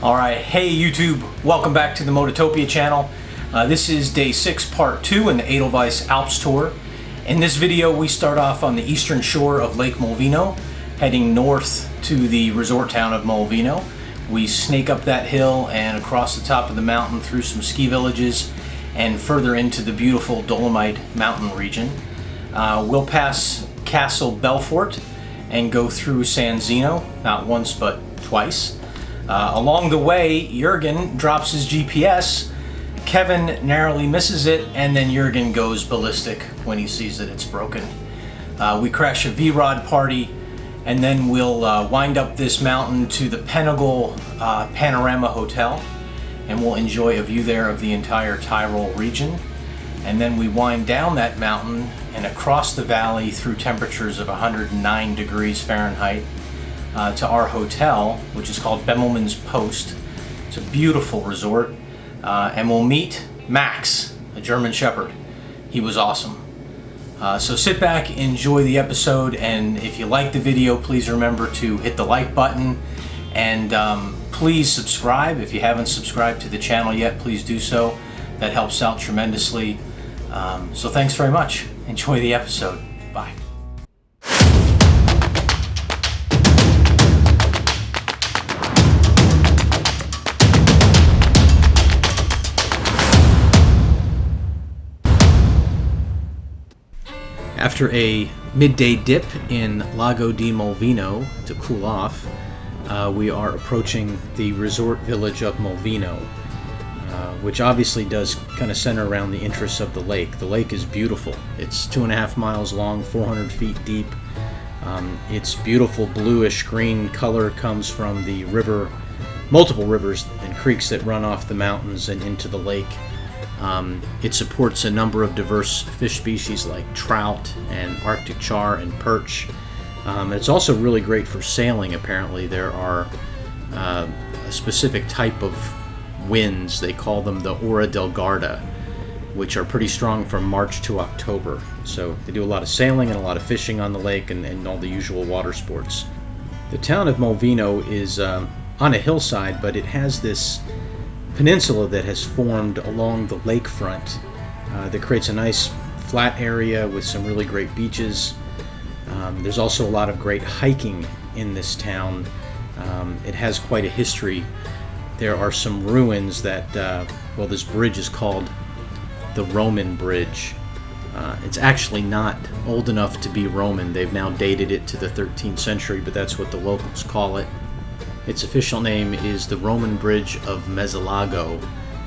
Alright, hey YouTube, welcome back to the Mototopia channel. This is day 6, part 2 in the Edelweiss Alps Tour. In this video we start off on the eastern shore of Lake Molveno, heading north to the resort town of Molveno. We snake up that hill and across the top of the mountain through some ski villages and further into the beautiful Dolomite Mountain region. We'll pass Castle Belfort and go through Zeno, not once but twice. Along the way, Jurgen drops his GPS, Kevin narrowly misses it, and then Jurgen goes ballistic when he sees that it's broken. We crash a V-Rod party, and then we'll wind up this mountain to the Pentacle Panorama Hotel, and we'll enjoy a view there of the entire Tyrol region. And then we wind down that mountain and across the valley through temperatures of 109 degrees Fahrenheit to our hotel, which is called Bemelmans Post. It's a beautiful resort, and we'll meet Max, a German Shepherd. He was awesome. So sit back, enjoy the episode, and if you like the video, please remember to hit the like button, and please subscribe. If you haven't subscribed to the channel yet, please do so. That helps out tremendously. So thanks very much. Enjoy the episode. Bye. After a midday dip in Lago di Molveno to cool off, we are approaching the resort village of Molveno, which obviously does kind of center around the interests of the lake. The lake is beautiful. It's 2.5 miles long, 400 feet deep. Its beautiful bluish green color comes from the river, multiple rivers and creeks that run off the mountains and into the lake. It supports a number of diverse fish species like trout and Arctic char and perch. It's also really great for sailing, apparently. There are a specific type of winds, they call them the Ora del Garda, which are pretty strong from March to October. So they do a lot of sailing and a lot of fishing on the lake and all the usual water sports. The town of Molveno is on a hillside, but it has this peninsula that has formed along the lakefront that creates a nice flat area with some really great beaches. There's also a lot of great hiking in this town. It has quite a history. There are some ruins that, well, this bridge is called the Roman Bridge. It's actually not old enough to be Roman. They've now dated it to the 13th century, but that's what the locals call it. Its official name is the Roman Bridge of Mezzallago,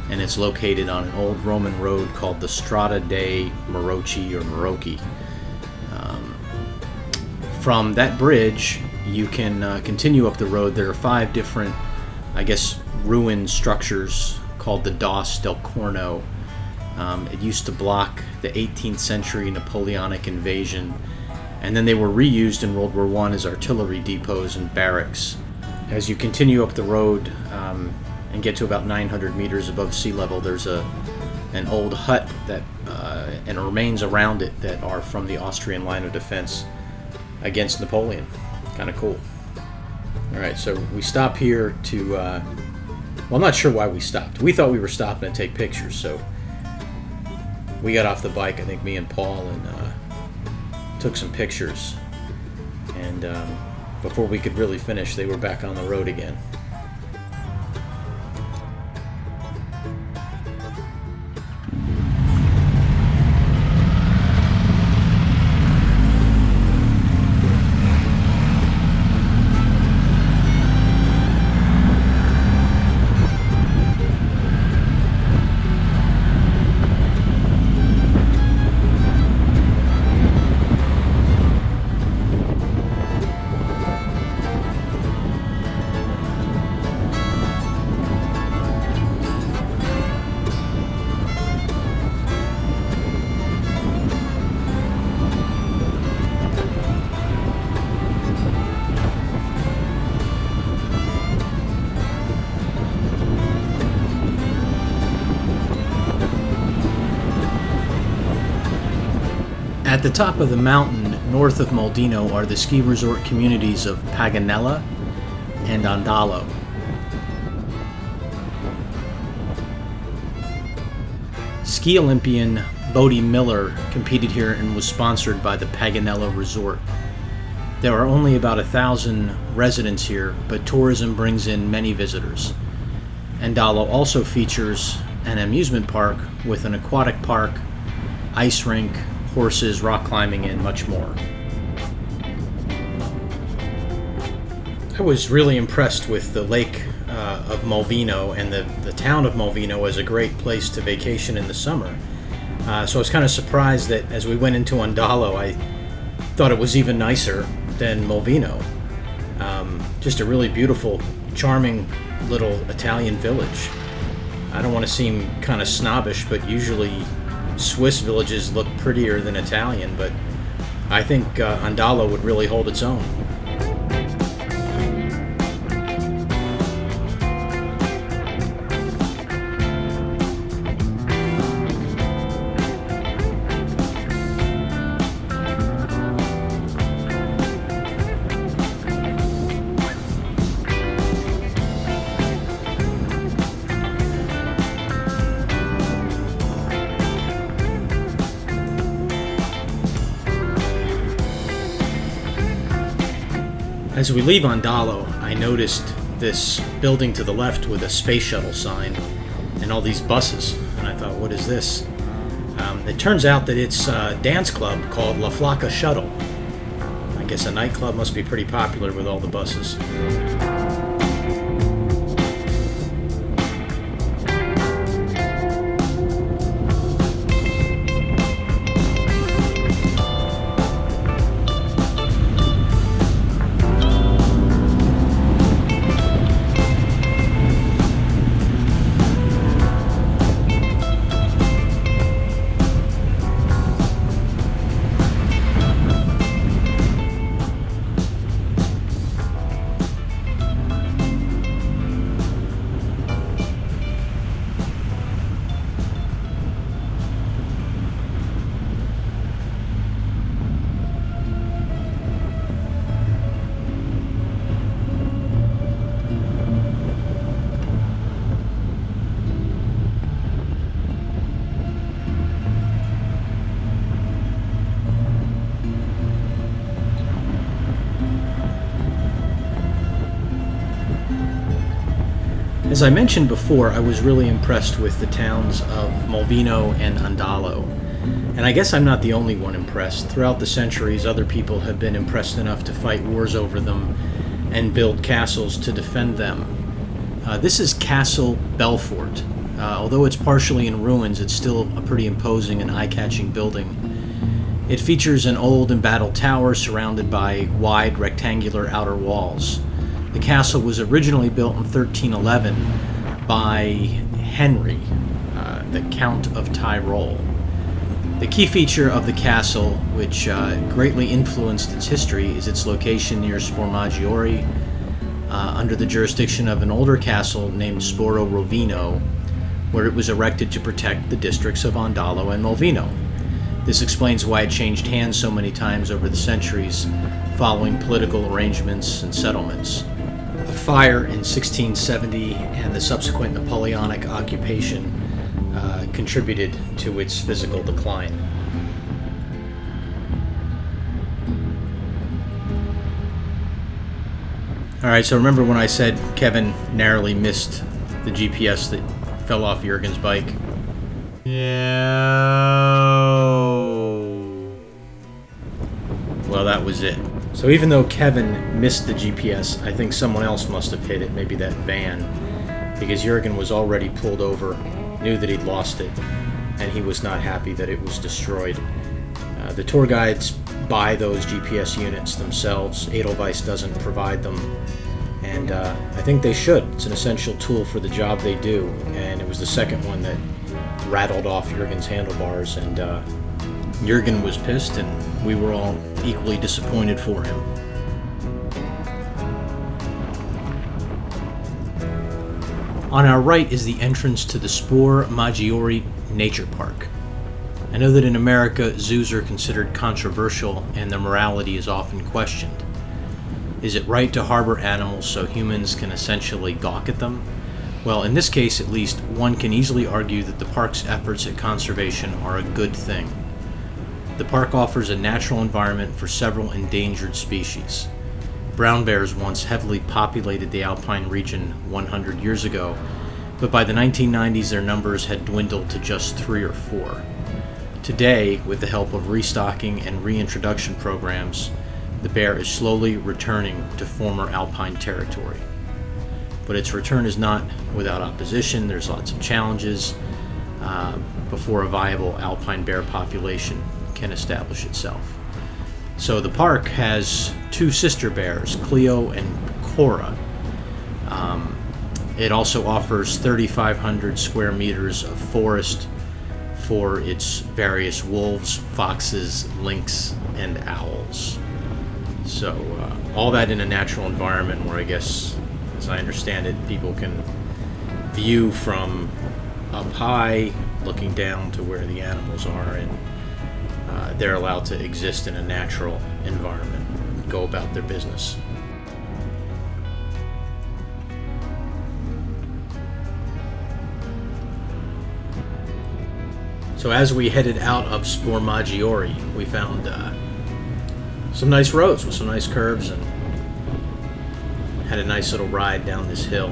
and it's located on an old Roman road called the Strada dei Marocchi or Marocchi. From that bridge, you can continue up the road. There are 5 different, I guess, ruined structures called the Dos del Corno. It used to block the 18th century Napoleonic invasion, and then they were reused in World War I as artillery depots and barracks. As you continue up the road and get to about 900 meters above sea level, there's an old hut that and remains around it that are from the Austrian line of defense against Napoleon. Kind of cool. Alright, so we stop here to, well, I'm not sure why we stopped. We thought we were stopping to take pictures, so we got off the bike, I think me and Paul, and took some pictures. And before we could really finish, they were back on the road again. At the top of the mountain, north of Molveno, are the ski resort communities of Paganella and Andalo. Ski Olympian Bodie Miller competed here and was sponsored by the Paganella Resort. There are only about 1,000 residents here, but tourism brings in many visitors. Andalo also features an amusement park with an aquatic park, ice rink, horses, rock climbing, and much more. I was really impressed with the lake of Molveno and the town of Molveno as a great place to vacation in the summer. So I was kind of surprised that as we went into Andalo, I thought it was even nicer than Molveno. Just a really beautiful, charming little Italian village. I don't want to seem kind of snobbish, but usually Swiss villages look prettier than Italian, but I think Andalo would really hold its own. As we leave Andalo, I noticed this building to the left with a space shuttle sign and all these buses, and I thought, what is this? It turns out that it's a dance club called La Flaca Shuttle. I guess a nightclub must be pretty popular with all the buses. As I mentioned before, I was really impressed with the towns of Molveno and Andalo. And I guess I'm not the only one impressed. Throughout the centuries, other people have been impressed enough to fight wars over them and build castles to defend them. This is Castle Belfort. Although it's partially in ruins, it's still a pretty imposing and eye-catching building. It features an old embattled tower surrounded by wide rectangular outer walls. The castle was originally built in 1311 by Henry, the Count of Tyrol. The key feature of the castle, which greatly influenced its history, is its location near Spore Maggiore, under the jurisdiction of an older castle named Spore Rovino, where it was erected to protect the districts of Andalo and Molveno. This explains why it changed hands so many times over the centuries, following political arrangements and settlements. A fire in 1670 and the subsequent Napoleonic occupation contributed to its physical decline. Alright, so remember when I said Kevin narrowly missed the GPS that fell off Jürgen's bike? Well, that was it. So even though Kevin missed the GPS, I think someone else must have hit it, maybe that van, because Jürgen was already pulled over, knew that he'd lost it, and he was not happy that it was destroyed. The tour guides buy those GPS units themselves. Edelweiss doesn't provide them, and I think they should. It's an essential tool for the job they do, and it was the second one that rattled off Jürgen's handlebars, and Jürgen was pissed, and we were all equally disappointed for him. On our right is the entrance to the Spore Maggiore Nature Park. I know that in America, zoos are considered controversial and their morality is often questioned. Is it right to harbor animals so humans can essentially gawk at them? Well, in this case at least, one can easily argue that the park's efforts at conservation are a good thing. The park offers a natural environment for several endangered species. Brown bears once heavily populated the alpine region 100 years ago, but by the 1990s their numbers had dwindled to just 3 or 4. Today, with the help of restocking and reintroduction programs, the bear is slowly returning to former alpine territory. But its return is not without opposition. There's lots of challenges before a viable alpine bear population can establish itself. So the park has 2 sister bears, Cleo and Cora. It also offers 3,500 square meters of forest for its various wolves, foxes, lynx, and owls. So all that in a natural environment where, I guess, as I understand it, people can view from up high, looking down to where the animals are, and they're allowed to exist in a natural environment, go about their business. So as we headed out of Spore Maggiore, we found some nice roads with some nice curves and had a nice little ride down this hill.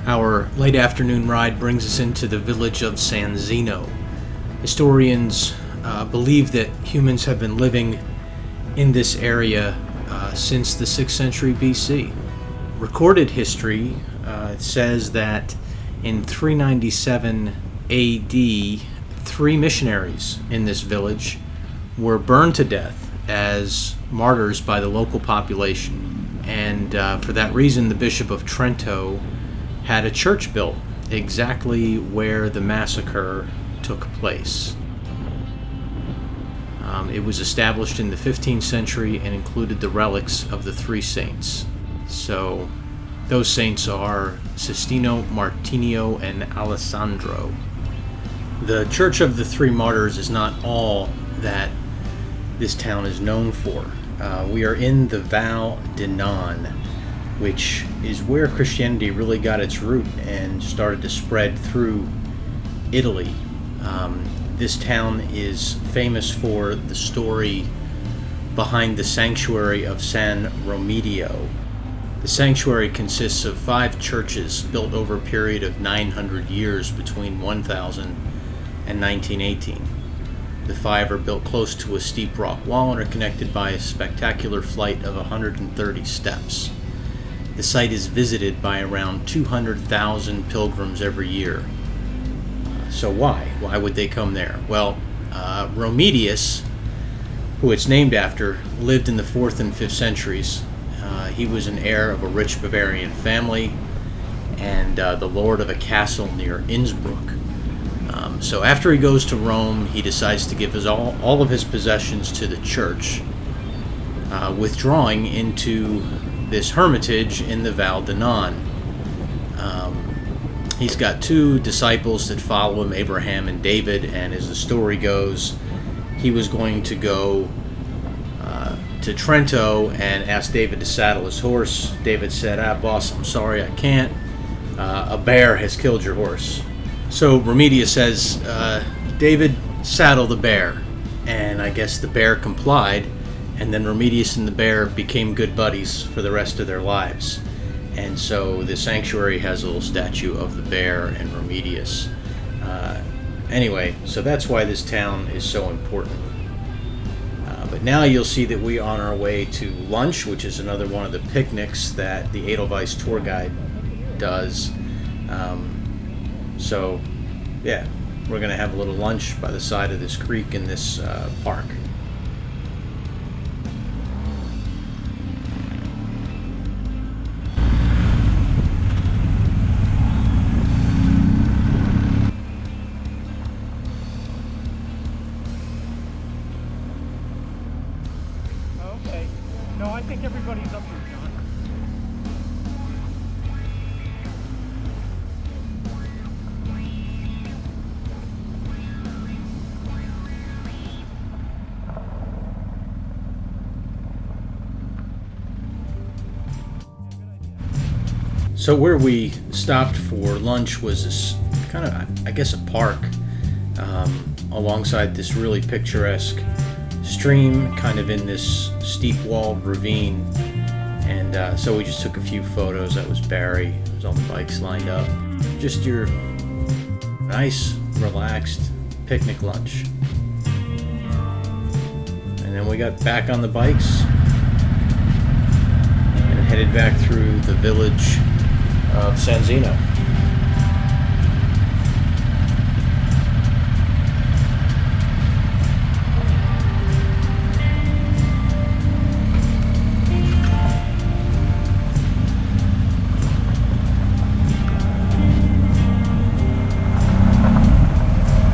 Our late afternoon ride brings us into the village of San Zeno. Historians believe that humans have been living in this area since the 6th century BC. Recorded history says that in 397 AD, 3 missionaries in this village were burned to death as martyrs by the local population. And for that reason, the Bishop of Trento had a church built exactly where the massacre took place. It was established in the 15th century and included the relics of the 3 saints. So those saints are Sistino, Martinio, and Alessandro. The Church of the 3 Martyrs is not all that this town is known for. We are in the Val di Non, which is where Christianity really got its root and started to spread through Italy. This town is famous for the story behind the sanctuary of San Romito. The sanctuary consists of 5 churches built over a period of 900 years between 1000 and 1918. The 5 are built close to a steep rock wall and are connected by a spectacular flight of 130 steps. The site is visited by around 200,000 pilgrims every year. So why? Why would they come there? Well, Romedius, who it's named after, lived in the 4th and 5th centuries. He was an heir of a rich Bavarian family and the lord of a castle near Innsbruck. So after he goes to Rome, he decides to give all of his possessions to the church, withdrawing into this hermitage in the Val di Non. He's got 2 disciples that follow him, Abraham and David, and as the story goes, he was going to go to Trento and ask David to saddle his horse. David said, boss, I'm sorry, I can't. A bear has killed your horse. So Remedius says, David, saddle the bear. And I guess the bear complied, and then Remedius and the bear became good buddies for the rest of their lives. And so the sanctuary has a little statue of the bear and Remedius. Anyway, so that's why this town is so important. But But now you'll see that we are on our way to lunch, which is another one of the picnics that the Edelweiss tour guide does. So yeah, we're going to have a little lunch by the side of this creek in this park. Okay. No, I think everybody's up here, John. So where we stopped for lunch was this kind of, I guess, a park alongside this really picturesque stream, kind of in this steep walled ravine. And so we just took a few photos. That was Barry. There's all the bikes lined up. Just your nice, relaxed picnic lunch. And then we got back on the bikes and headed back through the village of Zeno.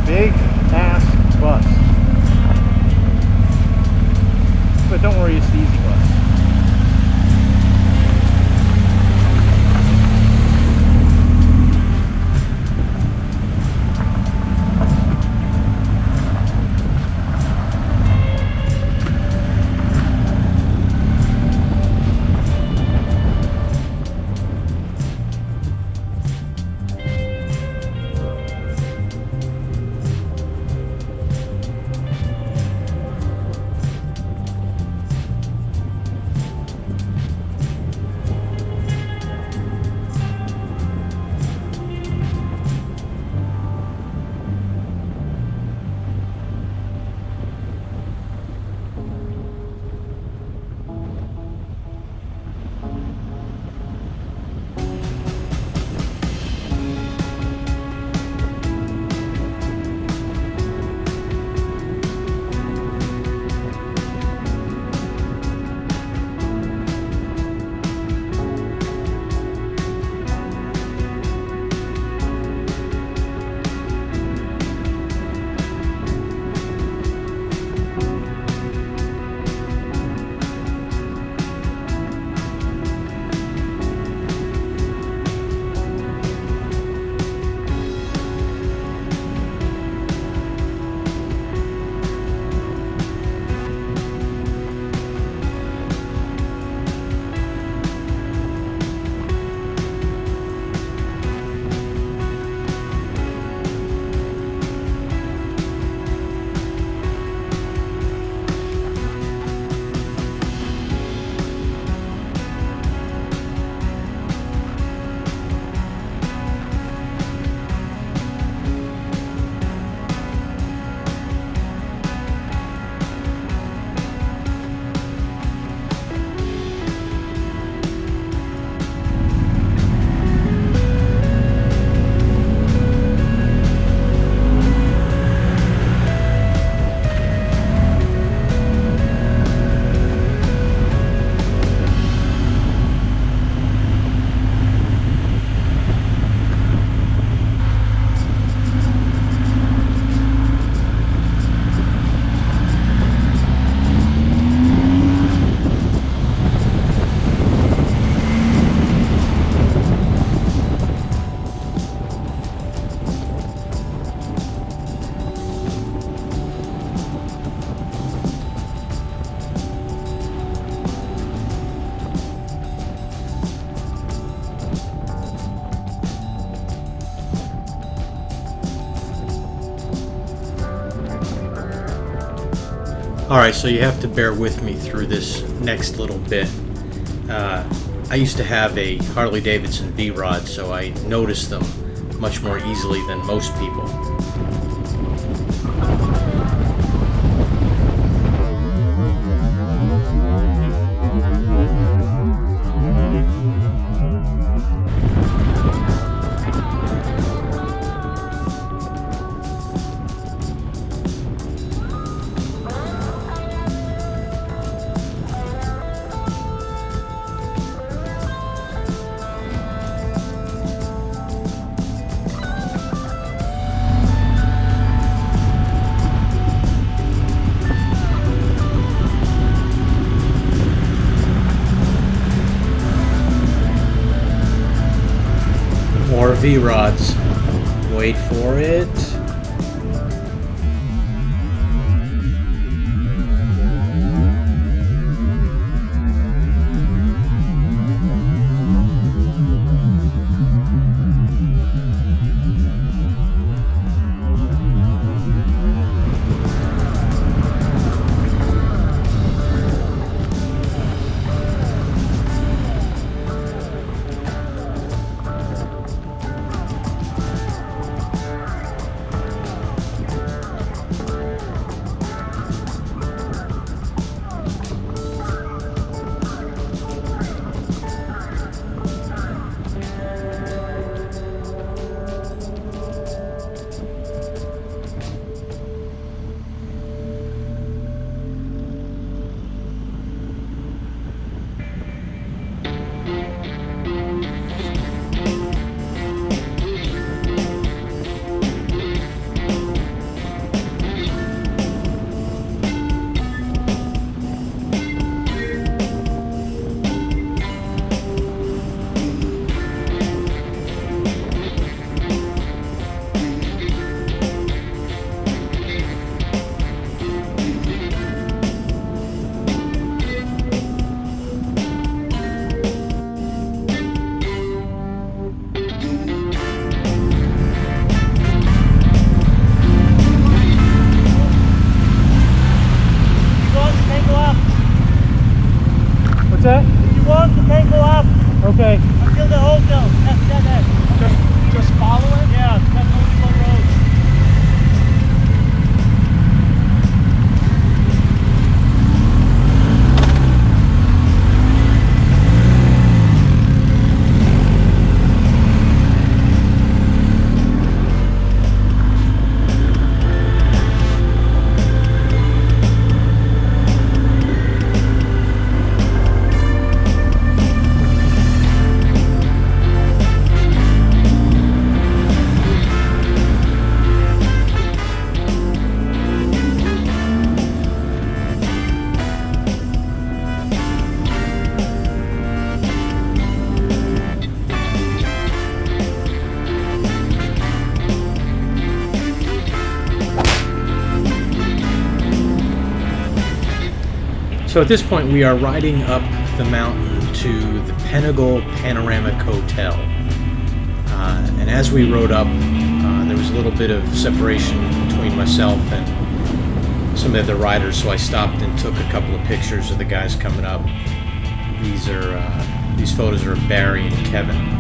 Big ass bus. But don't worry, it's the easy bus. Alright, so you have to bear with me through this next little bit. I used to have a Harley-Davidson V-Rod, so I noticed them much more easily than most people. More V-rods. Wait for it. What's that? If you want, you can go up Okay. until the hotel. That's dead end. Just follow it? Yeah, that's only one road. So at this point we are riding up the mountain to the Pentacle Panoramic Hotel. And as we rode up, there was a little bit of separation between myself and some of the other riders, so I stopped and took a couple of pictures of the guys coming up. These photos are of Barry and Kevin.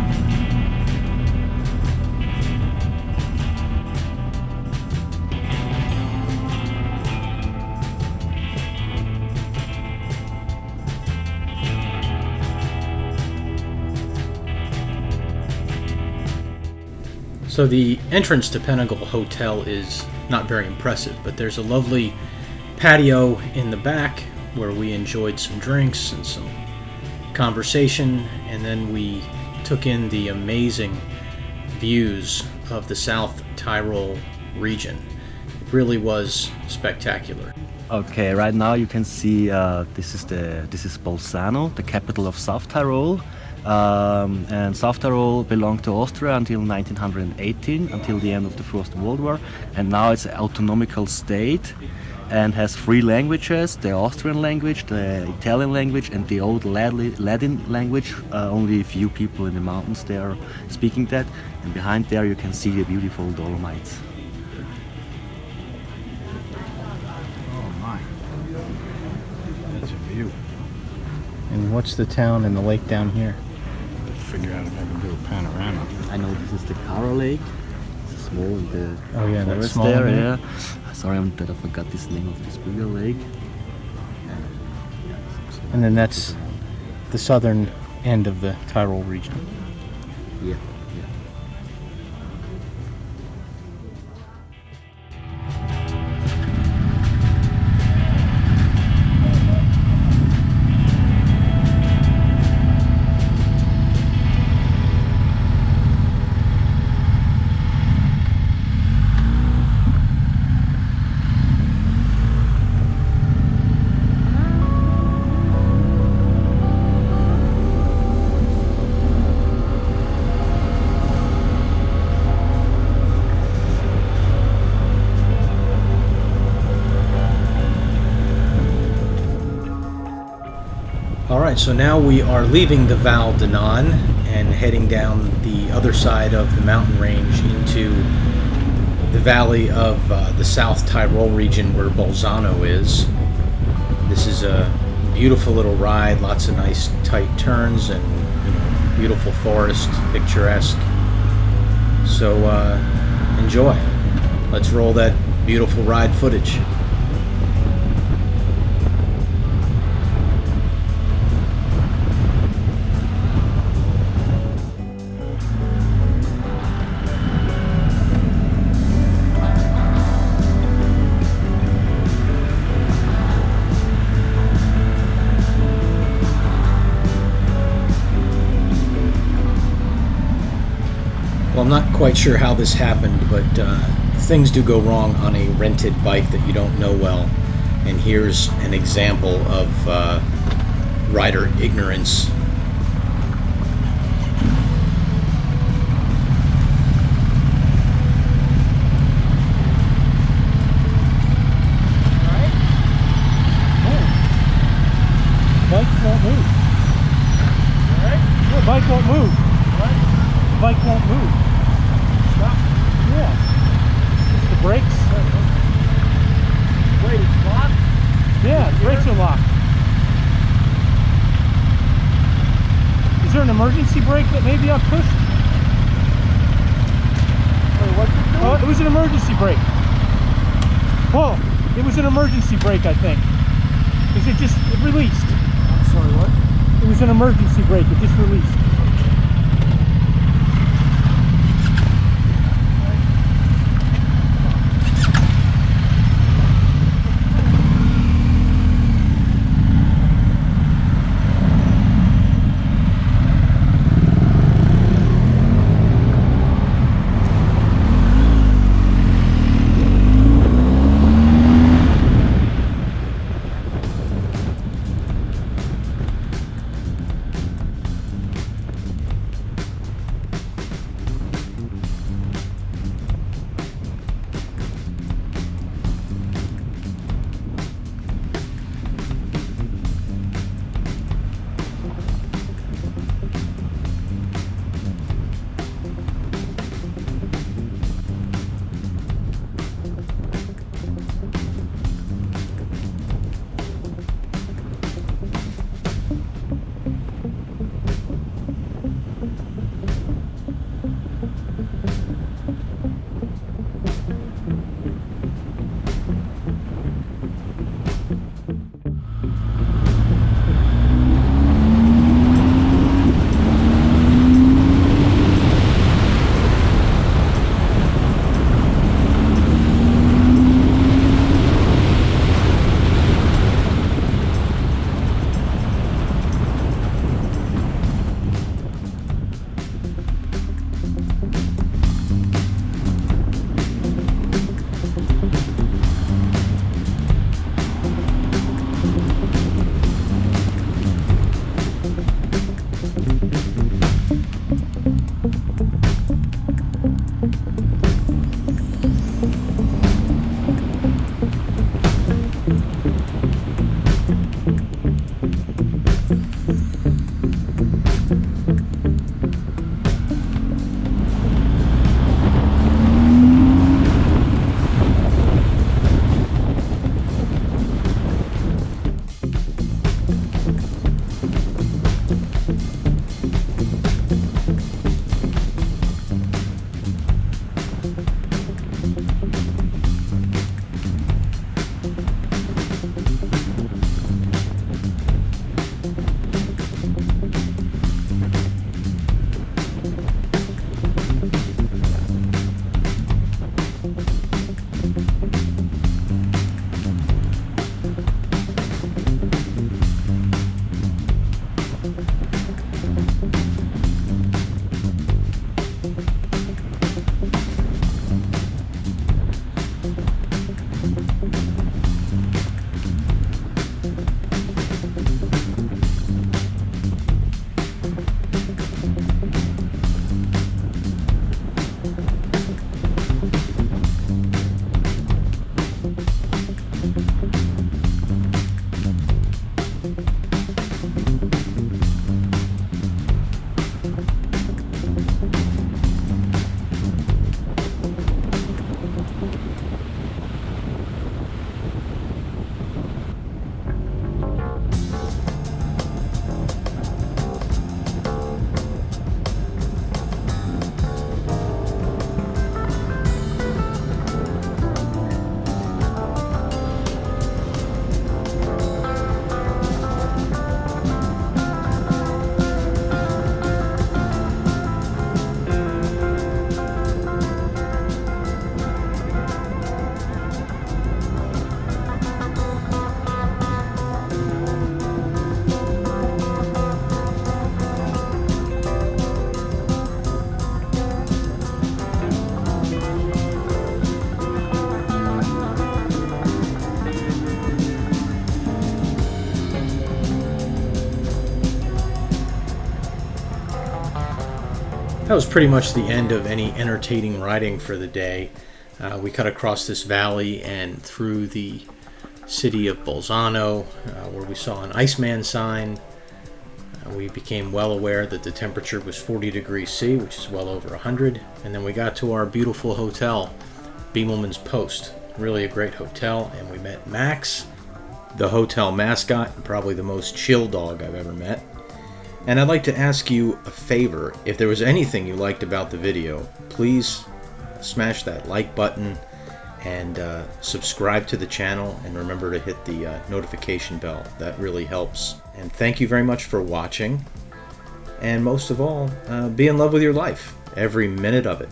So the entrance to Pentacle Hotel is not very impressive, but there's a lovely patio in the back where we enjoyed some drinks and some conversation, and then we took in the amazing views of the South Tyrol region. It really was spectacular. Okay, right now you can see this is Bolzano, the capital of South Tyrol. And South Tyrol belonged to Austria until 1918, until the end of the First World War, and now it's an autonomical state and has three languages: the Austrian language, the Italian language, and the old Latin language. Only a few people in the mountains there are speaking that, and behind there you can see the beautiful Dolomites. Oh my, that's a view. And what's the town and the lake down here? Figure out if I can do a panorama. I know this is the Cara Lake. It's small in the That's forest small there. one. Yeah. Sorry that I forgot this name of this bigger lake. And then that's the southern end of the Tyrol region. Yeah. Alright, so now we are leaving the Val di Non and heading down the other side of the mountain range into the valley of the South Tyrol region where Bolzano is. This is a beautiful little ride, lots of nice tight turns and beautiful forest, picturesque. So enjoy. Let's roll that beautiful ride footage. Well, I'm not quite sure how this happened, but things do go wrong on a rented bike that you don't know well. And here's an example of rider ignorance. Bike won't move. Alright? Your bike won't move. What? The bike won't move. Stop? Yeah. It's the brakes. Wait, it's locked? Yeah, the brakes are locked. Is there an emergency brake that maybe I've pushed? Wait, what's it doing? Oh, it was an emergency brake. Whoa, it was an emergency brake, I think. Because it released. I'm sorry, what? It was an emergency brake, it just released. That was pretty much the end of any entertaining riding for the day. We cut across this valley and through the city of Bolzano, where we saw an Iceman sign. We became well aware that the temperature was 40 degrees C, which is well over 100. And then we got to our beautiful hotel, Bemelmans Post. Really a great hotel, and we met Max, the hotel mascot, and probably the most chill dog I've ever met. And I'd like to ask you a favor. If there was anything you liked about the video, please smash that like button and subscribe to the channel, and remember to hit the notification bell. That really helps. And thank you very much for watching, and most of all, be in love with your life, every minute of it.